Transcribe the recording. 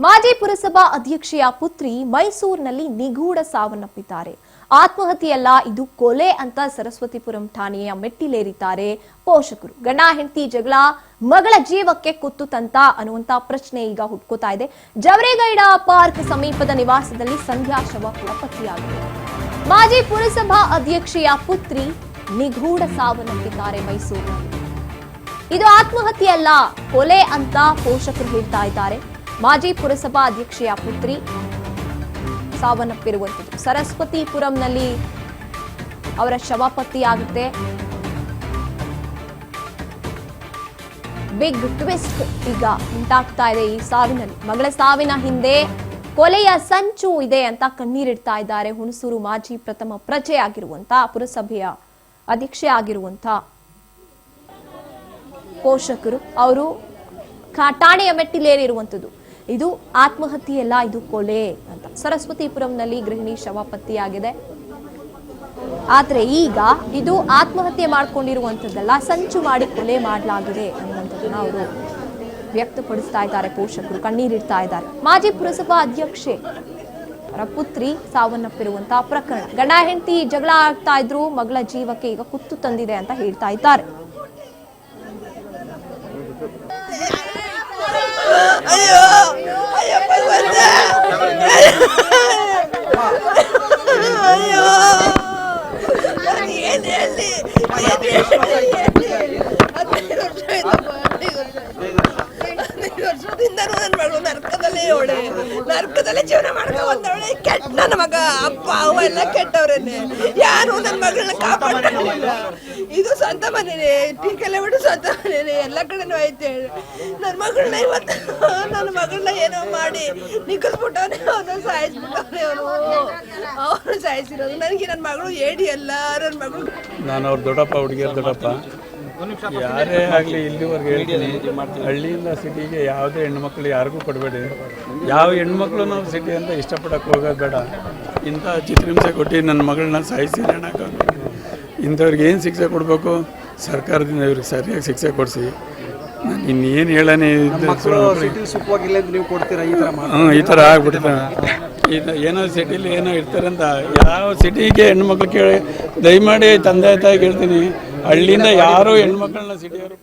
ಮಾಜಿ ಪುರಸಭಾ ಅಧ್ಯಕ್ಷೆಯ ಪುತ್ರಿ ಮೈಸೂರಿನಲ್ಲಿ ನಿಗೂಢ ಸಾವನ್ನಪ್ಪಿದ್ದಾರೆ. ಆತ್ಮಹತ್ಯೆಯಲ್ಲ, ಇದು ಕೊಲೆ ಅಂತ ಸರಸ್ವತಿಪುರಂ ಠಾಣೆಯ ಮೆಟ್ಟಿಲೇರಿದ್ದಾರೆ ಪೋಷಕರು. ಗಂಡ ಹೆಂಡತಿ ಜಗಳ ಮಗಳ ಜೀವಕ್ಕೆ ಕುತ್ತು ತಂತ ಅನ್ನುವಂತ ಪ್ರಶ್ನೆ ಈಗ ಹುಟ್ಕೋತಾ ಇದೆ. ಜವರೇಗೌಡ ಪಾರ್ಕ್ ಸಮೀಪದ ನಿವಾಸದಲ್ಲಿ ಸಂಧ್ಯಾ ಶವ ಪತ್ತೆಯಾಗಿದೆ. ಮಾಜಿ ಪುರಸಭಾ ಅಧ್ಯಕ್ಷೆಯ ಪುತ್ರಿ ನಿಗೂಢ ಸಾವನ್ನಪ್ಪಿದ್ದಾರೆ ಮೈಸೂರಿನಲ್ಲಿ. ಇದು ಆತ್ಮಹತ್ಯೆಯಲ್ಲ, ಕೊಲೆ ಅಂತ ಪೋಷಕರು ಹೇಳ್ತಾ ಇದ್ದಾರೆ. ಮಾಜಿ ಪುರಸಭಾ ಅಧ್ಯಕ್ಷೆಯ ಪುತ್ರಿ ಸಾವನ್ನಪ್ಪಿರುವಂಥದ್ದು. ಸರಸ್ವತಿಪುರಂನಲ್ಲಿ ಅವರ ಶವ ಪತ್ತೆಯಾಗುತ್ತೆ. ಬಿಗ್ ಟ್ವಿಸ್ಟ್ ಈಗ ಉಂಟಾಗ್ತಾ ಇದೆ ಈ ಸಾವಿನಲ್ಲಿ. ಮಗಳ ಸಾವಿನ ಹಿಂದೆ ಕೊಲೆಯ ಸಂಚು ಇದೆ ಅಂತ ಕಣ್ಣೀರಿಡ್ತಾ ಇದ್ದಾರೆ ಹುಣಸೂರು ಮಾಜಿ ಪ್ರಥಮ ಪ್ರಜೆ ಆಗಿರುವಂತ ಪುರಸಭೆಯ ಅಧ್ಯಕ್ಷೆ ಆಗಿರುವಂತ ಪೋಷಕರು. ಅವರು ಠಾಣೆಯ ಮೆಟ್ಟಿಲೇರಿರುವಂಥದ್ದು. ಇದು ಆತ್ಮಹತ್ಯೆಯಲ್ಲ, ಇದು ಕೊಲೆ ಅಂತ. ಸರಸ್ವತಿಪುರಂನಲ್ಲಿ ಗೃಹಿಣಿ ಶವ ಪತ್ತೆಯಾಗಿದೆ. ಆದ್ರೆ ಈಗ ಇದು ಆತ್ಮಹತ್ಯೆ ಮಾಡ್ಕೊಂಡಿರುವಂಥದ್ದಲ್ಲ, ಸಂಚು ಮಾಡಿ ಕೊಲೆ ಮಾಡಲಾಗಿದೆ ಅನ್ನುವಂಥದ್ದನ್ನ ಅವರು ವ್ಯಕ್ತಪಡಿಸ್ತಾ ಇದ್ದಾರೆ. ಪೋಷಕರು ಕಣ್ಣೀರಿಡ್ತಾ ಇದ್ದಾರೆ. ಮಾಜಿ ಪುರಸಭಾ ಅಧ್ಯಕ್ಷೆ ಅವರ ಪುತ್ರಿ ಸಾವನ್ನಪ್ಪಿರುವಂತಹ ಪ್ರಕರಣ. ಗಂಡ ಹೆಂಡತಿ ಜಗಳ ಆಗ್ತಾ ಇದ್ರು, ಮಗಳ ಜೀವಕ್ಕೆ ಈಗ ಕುತ್ತು ತಂದಿದೆ ಅಂತ ಹೇಳ್ತಾ ಇದ್ದಾರೆ. ಅಯ್ಯೋ ಅಯ್ಯಪ್ಪ ಅಯ್ಯೋ ಏನ್ ಹೇಳಿ, 15 ವರ್ಷದಿಂದ ನನ್ನ ಮಗಳು ನರ್ಕದಲ್ಲೇ ಜೀವನ ಮಾಡ್ಕೊ ಬಂದವಳೆ. ಕೆಟ್ಟ ನನ್ನ ಮಗ, ಅಪ್ಪ ಅವ ಎಲ್ಲ ಕೆಟ್ಟವ್ರೇನೆ. ಯಾರು ನನ್ನ ಮಗಳನ್ನ ಕಾಪಾಡ್ಕೊಂಡಿಲ್ಲ. ಇದು ಸ್ವಂತ ಮನೇನೆ, ಟೀಕೆಲ್ಲ ಬಿಟ್ಟು ಸ್ವಂತ ಮನೇನೆ, ಎಲ್ಲ ಕಡೆನೂ ಐತೆ. ನನ್ನ ಮಗಳನ್ನ ಇವತ್ತು ನನ್ನ ಮಗಳನ್ನ ಏನೋ ಮಾಡಿ ನಿಕ್ಕಿಸ್ಬಿಟ್ಟವನೆ, ಅವನು ಸಾಯಿಸ್ಬಿಟ್ಟವನೆ. ಅವನು ಸಾಯಿಸಿರೋದು ನನಗೆ. ನನ್ನ ಮಗಳು ಏಡಿ ಅಲ್ಲ, ನನ್ನ ಮಗಳು. ನಾನು ಅವ್ರ ದೊಡ್ಡಪ್ಪ, ಹುಡುಗಿಯರ್ ದೊಡ್ಡಪ್ಪ. ಯಾರೇ ಆಗಲಿ ಇಲ್ಲಿವರೆಗೆ ಹೇಳ್ತೀನಿ, ಹಳ್ಳಿಯಿಂದ ಸಿಟಿಗೆ ಯಾವುದೇ ಹೆಣ್ಮಕ್ಳು ಯಾರಿಗೂ ಕೊಡಬೇಡಿ. ಯಾವ ಹೆಣ್ಮಕ್ಳು ನಾವು ಸಿಟಿ ಅಂತ ಇಷ್ಟಪಡೋಕ್ಕೆ ಹೋಗೋದು ಬೇಡ. ಇಂಥ ಚಿತ್ರಹಿಂಸೆ ಕೊಟ್ಟು ನನ್ನ ಮಗಳನ್ನ ಸಾಯಿಸಿ ಹೇಳೋಕ್ಕಾಗಲ್ಲ. ಇಂಥವ್ರಿಗೆ ಏನು ಶಿಕ್ಷೆ ಕೊಡಬೇಕು, ಸರ್ಕಾರದಿಂದ ಇವ್ರಿಗೆ ಸರಿಯಾಗಿ ಶಿಕ್ಷೆ ಕೊಡಿಸಿ. ನಾನು ಇನ್ನೇನು ಹೇಳೋಣ, ಈ ಥರ ಆಗ್ಬಿಡ್ತಾರೆ. ಏನೋ ಸಿಟಿಲಿ ಏನೋ ಇರ್ತಾರಂತ. ಯಾವ ಸಿಟಿಗೆ ಹೆಣ್ಮಕ್ಳು ಕೇಳಿ ದಯಮಾಡಿ ತಂದೆ ತಾಯಿಗೆ ಹೇಳ್ತೀನಿ, ಹಳ್ಳಿಯಿಂದ ಯಾರೂ ಹೆಣ್ಮಕ್ಳನ್ನ ಸಿಟಿಯವರು